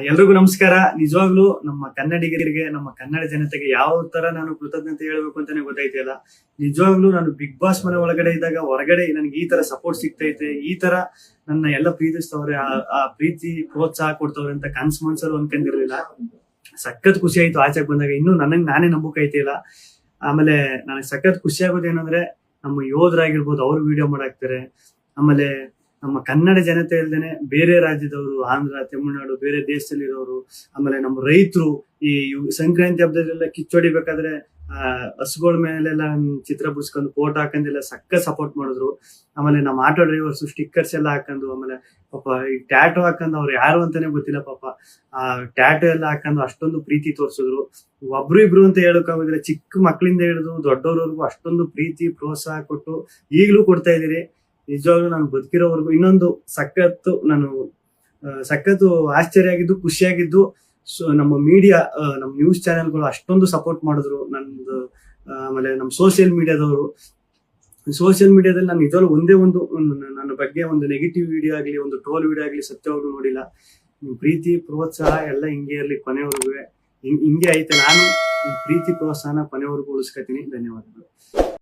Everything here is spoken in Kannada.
ಎಲ್ರಿಗೂ ನಮಸ್ಕಾರ. ನಿಜವಾಗ್ಲೂ ನಮ್ಮ ಕನ್ನಡಿಗರಿಗೆ, ನಮ್ಮ ಕನ್ನಡ ಜನತೆಗೆ ಯಾವ ತರ ನಾನು ಕೃತಜ್ಞತೆ ಹೇಳ್ಬೇಕು ಅಂತಾನೆ ಗೊತ್ತಾಯ್ತಿಲ್ಲ. ನಿಜವಾಗ್ಲೂ ನಾನು ಬಿಗ್ ಬಾಸ್ ಮನೆ ಒಳಗಡೆ ಇದ್ದಾಗ ಹೊರಗಡೆ ನನಗೆ ಈ ತರ ಸಪೋರ್ಟ್ ಸಿಗ್ತೈತೆ, ಈ ತರ ನನ್ನ ಎಲ್ಲ ಪ್ರೀತಿಸ್ತವ್ರೆ, ಆ ಪ್ರೀತಿ ಪ್ರೋತ್ಸಾಹ ಕೊಡ್ತವ್ರೆ ಅಂತ ಕನ್ಸ್ ಮನ್ಸಲ್ಲಿ ಅನ್ಕೊಂಡಿರ್ಲಿಲ್ಲ. ಸಖತ್ ಖುಷಿ ಆಯ್ತು ಆಚೆಗೆ ಬಂದಾಗ. ಇನ್ನು ನನಗೆ ನಾನೇ ನಂಬಕೈತಿಲ್ಲ. ಆಮೇಲೆ ನನಗೆ ಸಖತ್ ಖುಷಿ ಆಗೋದು ಏನಂದ್ರೆ, ನಮ್ಮ ಯೋಧರಾಗಿರ್ಬೋದು ಅವ್ರು ವಿಡಿಯೋ ಮಾಡಾಕ್ತಾರೆ. ಆಮೇಲೆ ನಮ್ಮ ಕನ್ನಡ ಜನತೆ ಇಲ್ದೇನೆ ಬೇರೆ ರಾಜ್ಯದವರು, ಆಂಧ್ರ, ತಮಿಳುನಾಡು, ಬೇರೆ ದೇಶದಲ್ಲಿರೋರು, ಆಮೇಲೆ ನಮ್ಮ ರೈತರು ಈ ಸಂಕ್ರಾಂತಿ ಹಬ್ಬದಲ್ಲೆಲ್ಲ ಕಿಚ್ಚೊಡಿಬೇಕಾದ್ರೆ ಹಸುಗಳ ಮೇಲೆಲ್ಲ ಚಿತ್ರ ಬಿಡಿಸ್ಕೊಂಡು ಫೋಟೋ ಹಾಕೊಂಡೆಲ್ಲ ಸಕ್ಕ ಸಪೋರ್ಟ್ ಮಾಡಿದ್ರು. ಆಮೇಲೆ ನಮ್ಮ ಆಟೋ ಡ್ರೈವರ್ಸ್ ಸ್ಟಿಕ್ಕರ್ಸ್ ಎಲ್ಲ ಹಾಕೊಂಡು, ಆಮೇಲೆ ಪಾಪ ಈ ಟ್ಯಾಟೋ ಹಾಕೊಂಡು ಅವ್ರು ಯಾರು ಅಂತಾನೆ ಗೊತ್ತಿಲ್ಲ ಪಾಪ, ಆ ಟ್ಯಾಟೋ ಎಲ್ಲ ಹಾಕೊಂಡು ಅಷ್ಟೊಂದು ಪ್ರೀತಿ ತೋರಿಸಿದ್ರು. ಒಬ್ರು ಇಬ್ರು ಅಂತ ಹೇಳೋಕ್ಕಾಗೋದಿಲ್ಲ, ಚಿಕ್ಕ ಮಕ್ಕಳಿಂದ ಹಿಡಿದು ದೊಡ್ಡವ್ರವರೆಗೂ ಅಷ್ಟೊಂದು ಪ್ರೀತಿ ಪ್ರೋತ್ಸಾಹ ಕೊಟ್ಟು ಈಗಲೂ ಕೊಡ್ತಾ ಇದೀರಿ. ನಿಜವಾಗ್ಲೂ ನಾನು ಬದುಕಿರೋವರೆಗೂ ಇನ್ನೊಂದು ಸಖತ್ತು ಆಶ್ಚರ್ಯ ಆಗಿದ್ದು, ಖುಷಿಯಾಗಿದ್ದು, ನಮ್ಮ ಮೀಡಿಯಾ, ನಮ್ಮ ನ್ಯೂಸ್ ಚಾನೆಲ್ಗಳು ಅಷ್ಟೊಂದು ಸಪೋರ್ಟ್ ಮಾಡಿದ್ರು ನಂದು. ಆಮೇಲೆ ನಮ್ಮ ಸೋಷಿಯಲ್ ಮೀಡಿಯಾದಲ್ಲಿ ನಾನು ನಿಜವಾಗ್ಲೂ ಒಂದೇ ಒಂದು ನನ್ನ ಬಗ್ಗೆ ಒಂದು ನೆಗೆಟಿವ್ ವಿಡಿಯೋ ಆಗಲಿ, ಒಂದು ಟ್ರೋಲ್ ವಿಡಿಯೋ ಆಗಲಿ ಸತ್ಯವಾಗ್ಲೂ ನೋಡಿಲ್ಲ. ನಿಮ್ ಪ್ರೀತಿ ಪ್ರೋತ್ಸಾಹ ಎಲ್ಲ ಹಿಂಗೆ ಇರ್ಲಿ ಕೊನೆವರೆಗೂ. ಹಿಂಗೆ ಐತೆ. ನಾನು ಈ ಪ್ರೀತಿ ಪ್ರೋತ್ಸಾಹನ ಕೊನೆವರೆಗೂ ಉಳಿಸ್ಕೊತೀನಿ. ಧನ್ಯವಾದಗಳು.